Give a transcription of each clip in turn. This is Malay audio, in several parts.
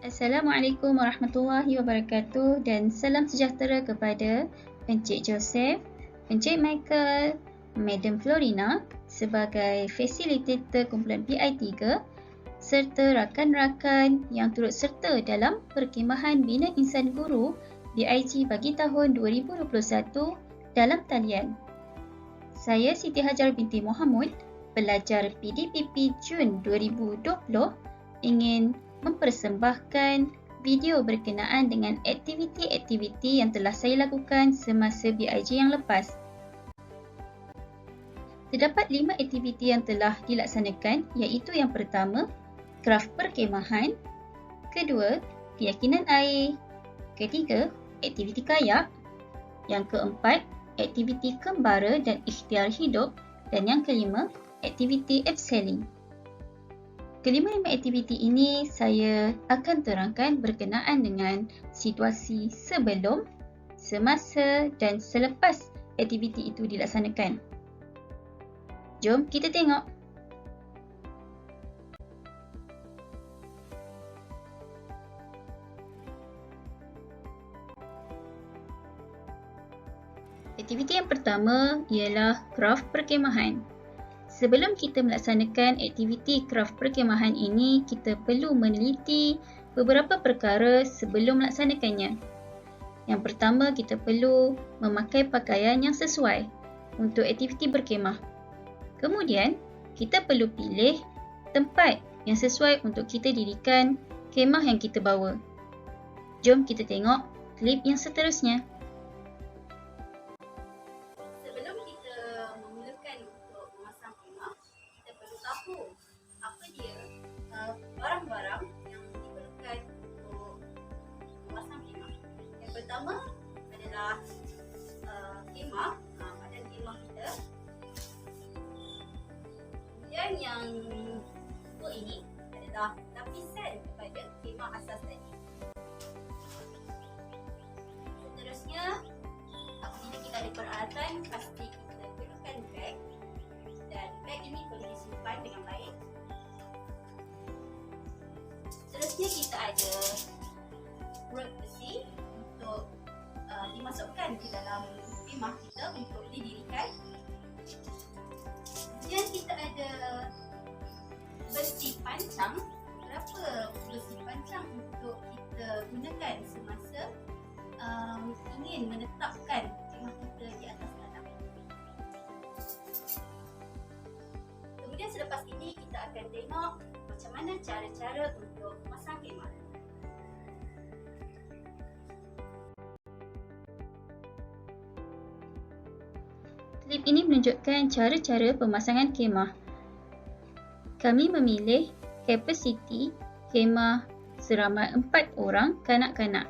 Assalamualaikum warahmatullahi wabarakatuh dan salam sejahtera kepada Encik Joseph, Encik Michael, Madam Florina sebagai fasilitator kumpulan PI3 serta rakan-rakan yang turut serta dalam perkhidmatan Bina Insan Guru BIG bagi tahun 2021 dalam talian. Saya Siti Hajar binti Muhammad, pelajar PDPP Jun 2020, ingin mempersembahkan video berkenaan dengan aktiviti-aktiviti yang telah saya lakukan semasa BIG yang lepas. Terdapat 5 aktiviti yang telah dilaksanakan, iaitu yang pertama, kraf perkhemahan, kedua, keyakinan air, ketiga, aktiviti kayak, yang keempat, aktiviti kembara dan ikhtiar hidup, dan yang kelima, aktiviti abseiling. Kelima-lima aktiviti ini saya akan terangkan berkenaan dengan situasi sebelum, semasa dan selepas aktiviti itu dilaksanakan. Jom kita tengok. Aktiviti yang pertama ialah kraf perkhemahan. Sebelum kita melaksanakan aktiviti kraf perkhemahan ini, kita perlu meneliti beberapa perkara sebelum melaksanakannya. Yang pertama, kita perlu memakai pakaian yang sesuai untuk aktiviti berkhemah. Kemudian, kita perlu pilih tempat yang sesuai untuk kita dirikan khemah yang kita bawa. Jom kita tengok klip yang seterusnya. Sebelum kita memulakan untuk memasang khemah, kita perlu tahu apa dia barang-barang yang diperlukan untuk memasang khemah. Yang pertama adalah khemah, badan khemah kita. Kemudian yang kedua ini adalah lapisan kepada khemah asas tadi. Seterusnya, apabila kita ada peralatan, pasti kita perlukan beg, dan beg ini perlu disimpan dengan baik. Seterusnya, kita ada rod besi untuk dimasukkan ke dalam khemah kita untuk didirikan. Kemudian kita ada besi pancang. Berapa besi pancang untuk kita gunakan semasa ingin menetapkan khemah kita di atas tanah. Kemudian selepas ini kita akan tengok macam mana cara-cara untuk memasang khemah. Klip ini menunjukkan cara-cara pemasangan khemah. Kami memilih kapasiti khemah seramai 4 orang kanak-kanak.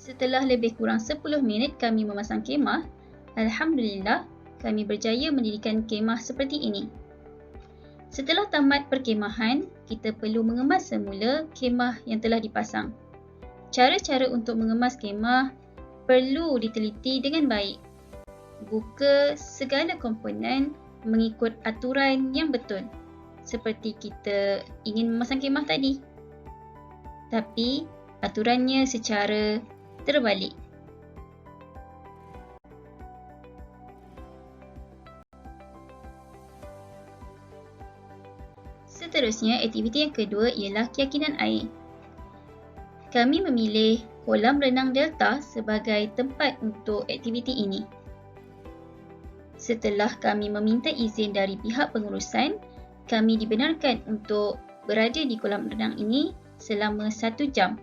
Setelah lebih kurang 10 minit kami memasang kemah, alhamdulillah kami berjaya mendirikan kemah seperti ini. Setelah tamat perkemahan, kita perlu mengemas semula kemah yang telah dipasang. Cara-cara untuk mengemas kemah perlu diteliti dengan baik. Buka segala komponen mengikut aturan yang betul, seperti kita ingin memasang kemah tadi. Tapi aturannya secara terbalik. Seterusnya, aktiviti yang kedua ialah keyakinan air. Kami memilih kolam renang Delta sebagai tempat untuk aktiviti ini. Setelah kami meminta izin dari pihak pengurusan, kami dibenarkan untuk berada di kolam renang ini selama 1 jam.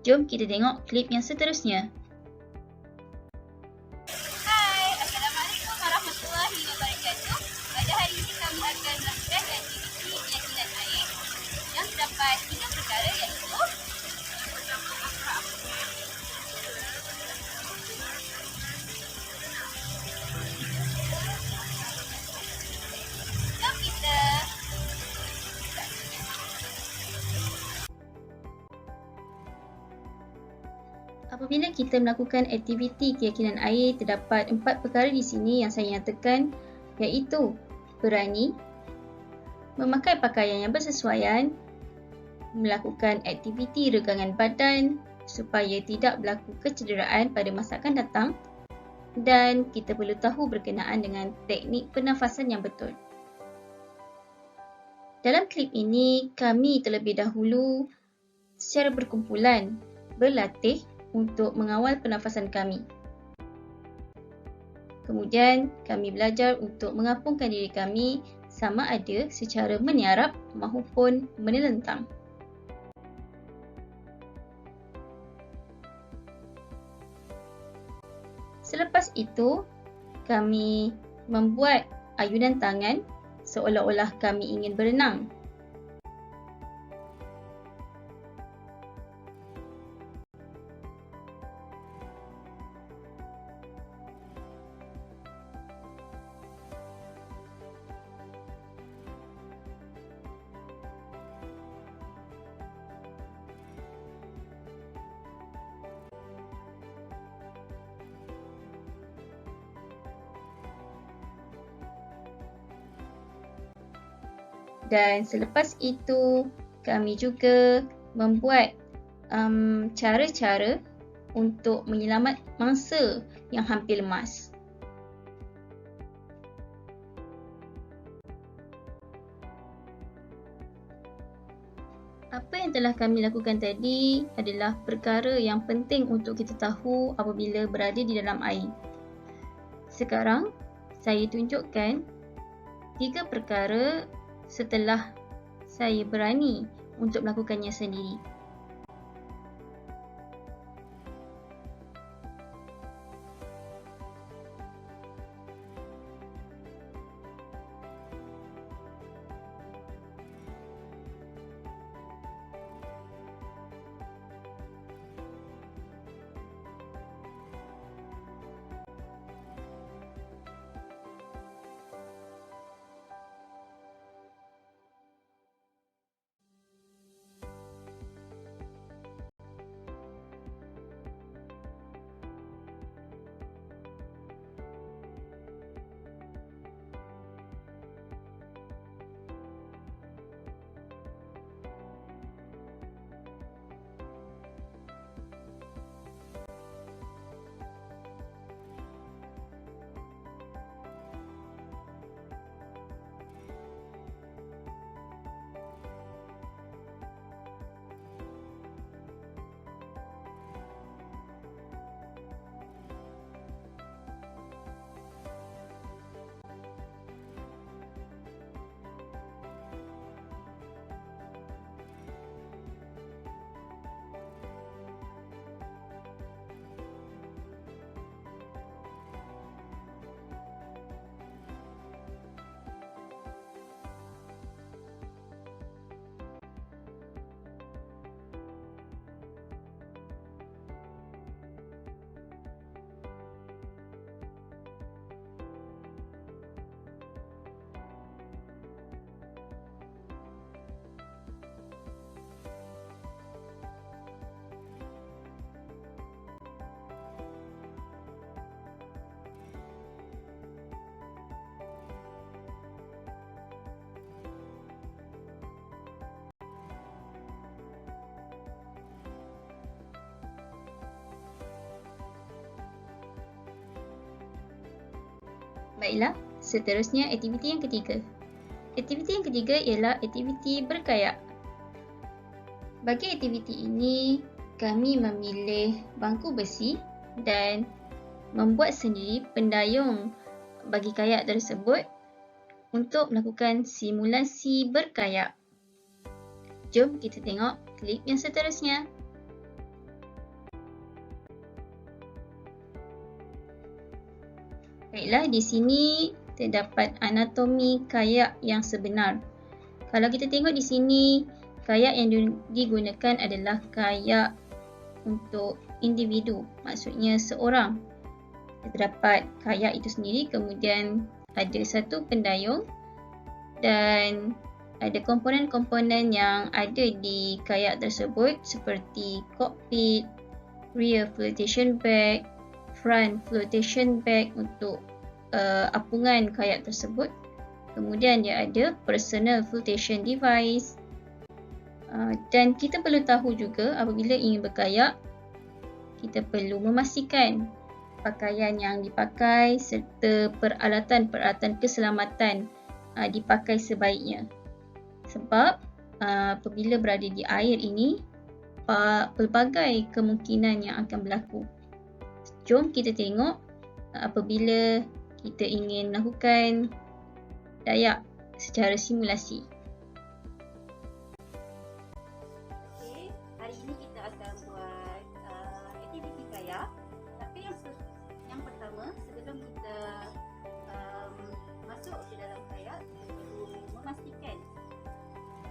Jom kita tengok klip yang seterusnya. Hai, Assalamualaikum warahmatullahi wabarakatuh. Pada hari ini kami akan melakukan aktiviti keyakinan air yang terdapat 3 perkara iaitu jom kita Apabila kita melakukan aktiviti keyakinan air, terdapat 4 perkara di sini yang saya nyatakan, iaitu berani, memakai pakaian yang bersesuaian, melakukan aktiviti regangan badan supaya tidak berlaku kecederaan pada masa akan datang, dan kita perlu tahu berkenaan dengan teknik pernafasan yang betul. Dalam klip ini, kami terlebih dahulu secara berkumpulan berlatih untuk mengawal pernafasan kami. Kemudian, kami belajar untuk mengapungkan diri kami sama ada secara meniarap maupun menelentang. Selepas itu, kami membuat ayunan tangan seolah-olah kami ingin berenang. Dan selepas itu, kami juga membuat cara-cara untuk menyelamat mangsa yang hampir lemas. Apa yang telah kami lakukan tadi adalah perkara yang penting untuk kita tahu apabila berada di dalam air. Sekarang, saya tunjukkan 3 perkara setelah saya berani untuk melakukannya sendiri. Baiklah, seterusnya aktiviti yang ketiga. Aktiviti yang ketiga ialah aktiviti berkayak. Bagi aktiviti ini, kami memilih bangku besi dan membuat sendiri pendayung bagi kayak tersebut untuk melakukan simulasi berkayak. Jom kita tengok klip yang seterusnya. Baiklah, di sini terdapat anatomi kayak yang sebenar. Kalau kita tengok di sini, kayak yang digunakan adalah kayak untuk individu, maksudnya seorang. Terdapat kayak itu sendiri, kemudian ada satu pendayung dan ada komponen-komponen yang ada di kayak tersebut seperti cockpit, rear flotation bag, front flotation bag untuk apungan kayak tersebut. Kemudian dia ada personal flotation device. Dan kita perlu tahu juga apabila ingin berkayak, kita perlu memastikan pakaian yang dipakai serta peralatan-peralatan keselamatan dipakai sebaiknya. Sebab apabila berada di air ini, pelbagai kemungkinan yang akan berlaku. Jom kita tengok apabila kita ingin melakukan dayak secara simulasi. Okey, hari ini kita akan buat aktiviti kayak. Tapi yang pertama, sebelum kita masuk ke dalam kayak, kita perlu memastikan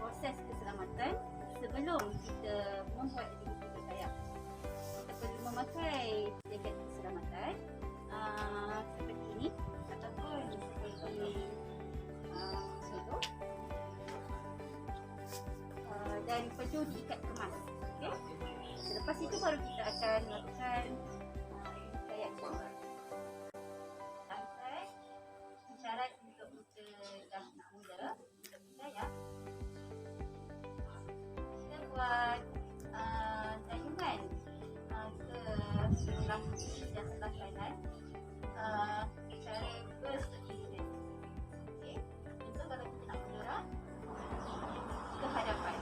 proses keselamatan sebelum kita membuat aktiviti berkayak. Kita perlu memakai jaket keselamatan seperti ini ataupun seperti itu, dan perlu diikat kemas. Okay? Selepas itu baru kita akan melakukan kayak ini. Sampai syarat untuk kita dah nak mula kayak, kita buat dayungan ke sebelah kiri dan sebelah kanan secara berseiringan. Okey, contoh kalau kita nak bergerak ke hadapan.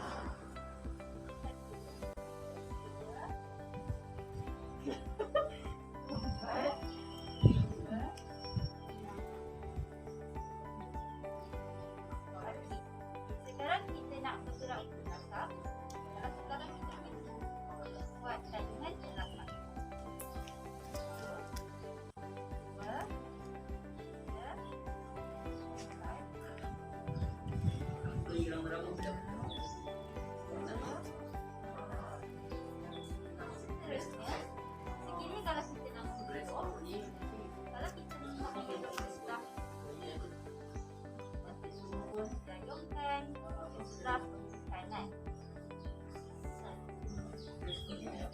Sekarang kita nak bergerak ke belakang. Kalau sekarang kita buat dayungan ke belakang. 2, 3, 4. Seterusnya, sekiranya kalau kita nak bergerak, kalau kita nak bergerak ke sebelah kiri, dayungkan ke sebelah kanan. Sekiranya kita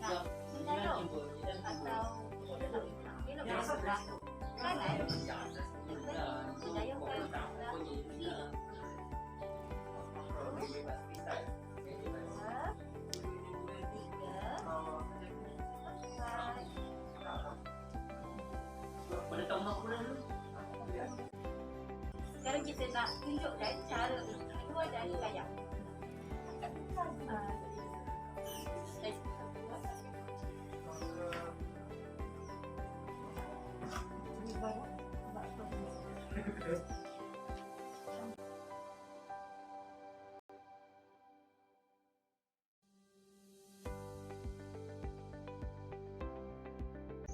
nak mendayung atau belok ke sebelah kanan, kita dayungkan ke sebelah kiri. 2, 3, 4. Sekarang kita nak tunjukkan cara kedua dari kayak.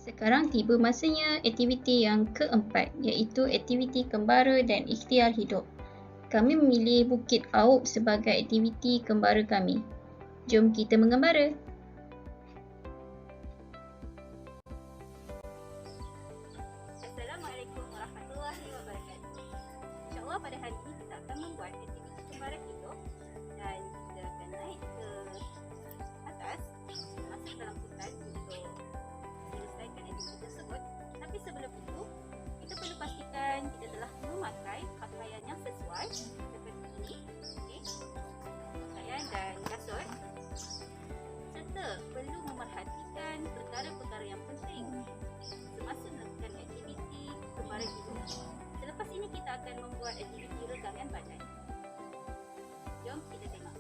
Sekarang tiba masanya aktiviti yang keempat, iaitu aktiviti kembara dan ikhtiar hidup. Kami memilih Bukit Aub sebagai aktiviti kembara kami. Jom kita mengembara. Assalamualaikum warahmatullahi wabarakatuh. InsyaAllah pada hari ini kita akan membuat aktiviti kembara hidup dan kita akan naik ke atas, masuk dalam hutan untuk menyelesaikan aktiviti tersebut. Tapi sebelum itu, kita perlu pastikan kita telah memakai pakaian yang sesuai seperti ini. Okay. Pakaian pakaian dan kasut, serta perlu memerhatikan perkara-perkara yang penting semasa melakukan aktiviti kembara hidup. Selepas ini kita akan membuat aktiviti regangan badan. Jom kita tengok.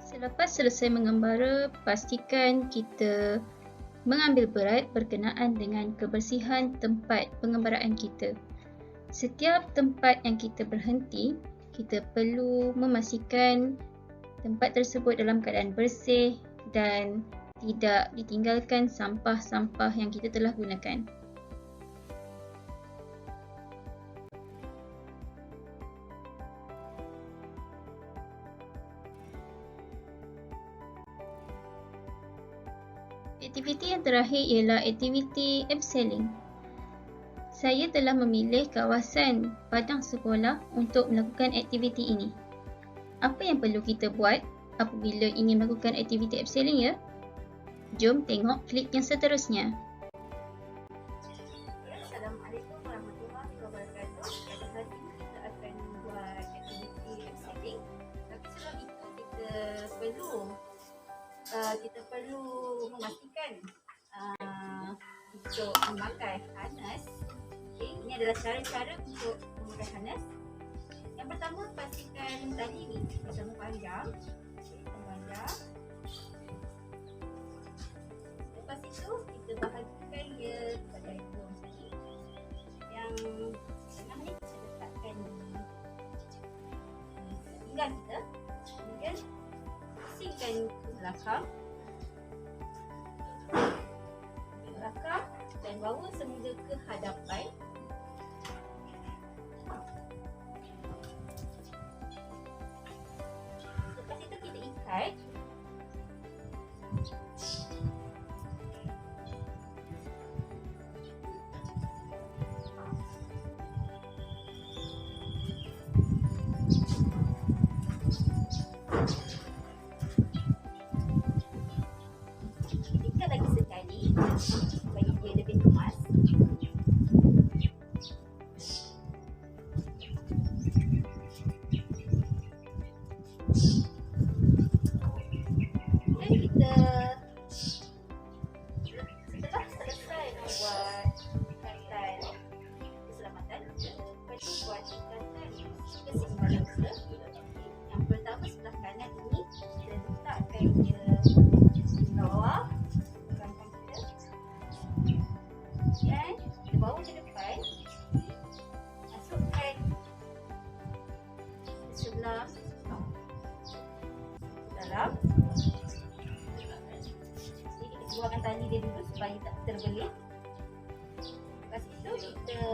Selepas selesai mengembara, pastikan kita mengambil berat berkenaan dengan kebersihan tempat pengembaraan kita. Setiap tempat yang kita berhenti, kita perlu memastikan tempat tersebut dalam keadaan bersih dan tidak ditinggalkan sampah-sampah yang kita telah gunakan. Aktiviti yang terakhir ialah aktiviti abseiling. Saya telah memilih kawasan padang sekolah untuk melakukan aktiviti ini. Apa yang perlu kita buat apabila ingin melakukan aktiviti abseiling ya? Jom tengok klip yang seterusnya. Assalamualaikum warahmatullahi wabarakatuh. Pada hari ini kita akan buat aktiviti abseiling. Tapi sebelum itu kita perlu memastikan untuk memakai harness. Okay, ini adalah cara-cara untuk memakai harness. Yang pertama, pastikan tali ini bisa memanjang. Okay, memanjang. Lepas itu, kita bahagikan ia kepada ekor sini. Yang tengah ni kita letakkan di pinggang kita. Kemudian, pusingkan ke belakang. Dan bawa semula ke hadapan. Lepas itu kita ikat. Ikat lagi sekali. Bagi dia lebih kemas. Dan kita setelah selesai membuat ikatan keselamatan, perlu buat ikatan keseimbangan kita. Yang pertama sebelah kanan ini kita letakkan dia di bawah. Dan kita bawa ke depan, masukkan ke sebelah dalam. Jadi kita keluarkan tali dia dulu supaya tak terbelit. Lepas itu kita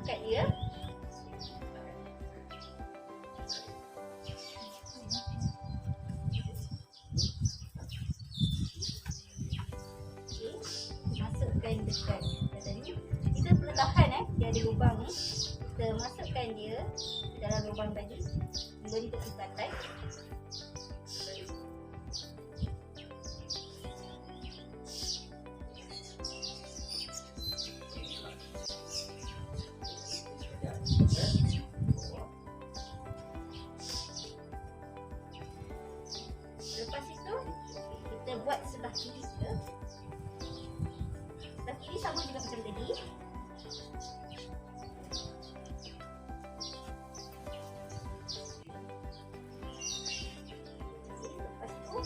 ikat dia. Masukkan dekat tadi. Kita perlu tahan dia ada lubang ni. Kita masukkan dia dalam lubang tadi. Bentuk ikatan. Lepas itu kita buat sebelah kiri kita. Sebelah kiri sama juga macam tadi. Lepas tu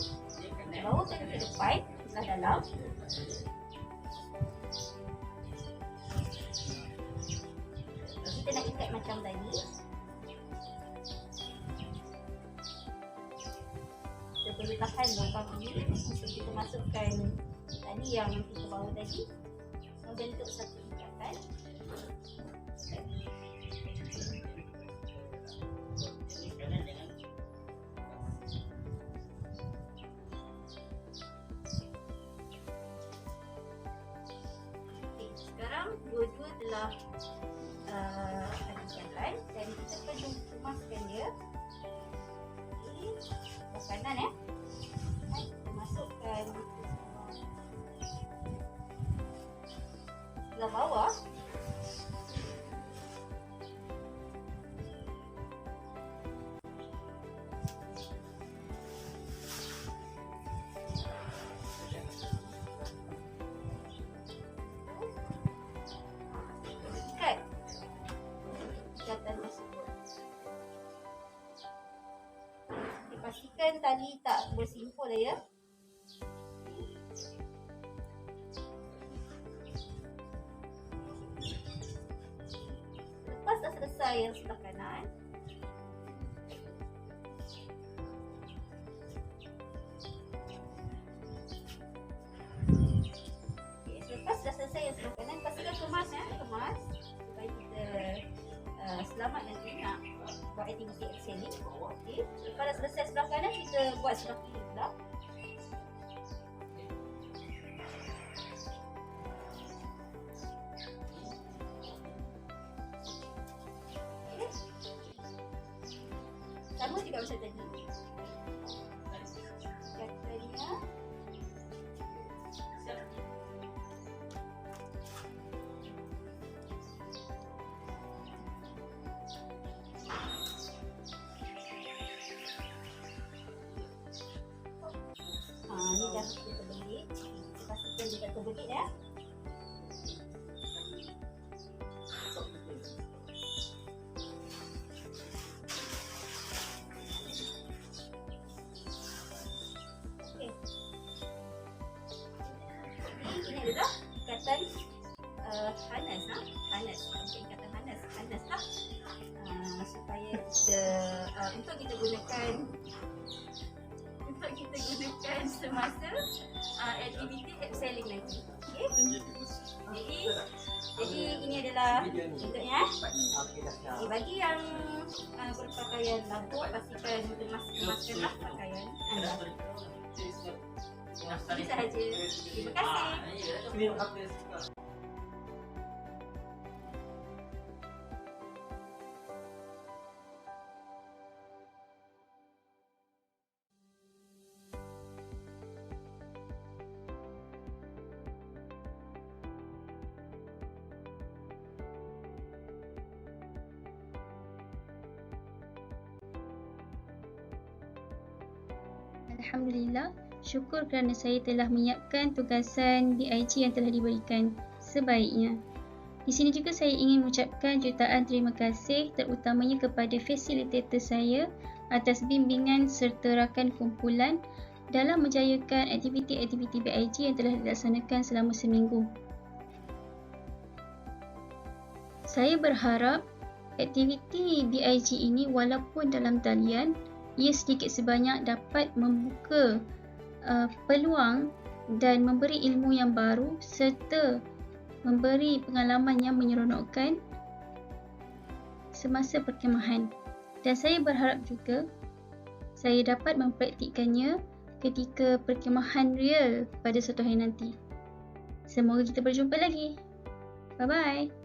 bawakan ke depan, sebelah dalam. Kita nak ikat macam tadi. Kita perlu tahan lubang ini untuk kita masukkan tadi yang kita bawa tadi, membentuk satu ikatan. Sekarang dua-dua telah ada ikatan dan kita perlu kemaskan dia. Kanan kita masukkan sebelah bawah. Ikat ikatan tersebut. Pastikan tali tak bersimpul ya. Lepas dah selesai yang sebelah kanan, selepas dah selesai yang sebelah kanan, pastikan kemas kemas supaya kita selamat nanti nak buat aktiviti excelling. Okey, lepas dah selesai sebelah kanan, kita buat sebelah kiri pula. Okay. Sama juga macam tadi. Katanya ni dah kita belit. Pastikan dia terbelit ya. Okey. Ini adalah ikatan hanas hanas. Ikatan hanas lah. Supaya kita untuk kita gunakan semasa aktiviti abseiling nanti. Okey. Jadi ini adalah bentuknya. Bagi yang berpakaian lambut, pastikan kemaskanlah pakaian anda. Ini sahaja. Terima kasih. Alhamdulillah, syukur kerana saya telah menyiapkan tugasan DIG yang telah diberikan sebaiknya. Di sini juga saya ingin mengucapkan jutaan terima kasih terutamanya kepada fasilitator saya atas bimbingan serta rakan kumpulan dalam menjayakan aktiviti-aktiviti BIG yang telah dilaksanakan selama seminggu. Saya berharap aktiviti BIG ini walaupun dalam talian, ia sedikit sebanyak dapat membuka peluang dan memberi ilmu yang baru serta memberi pengalaman yang menyeronokkan semasa perkemahan. Dan saya berharap juga saya dapat mempraktikkannya ketika perkemahan real pada suatu hari nanti. Semoga kita berjumpa lagi. Bye-bye.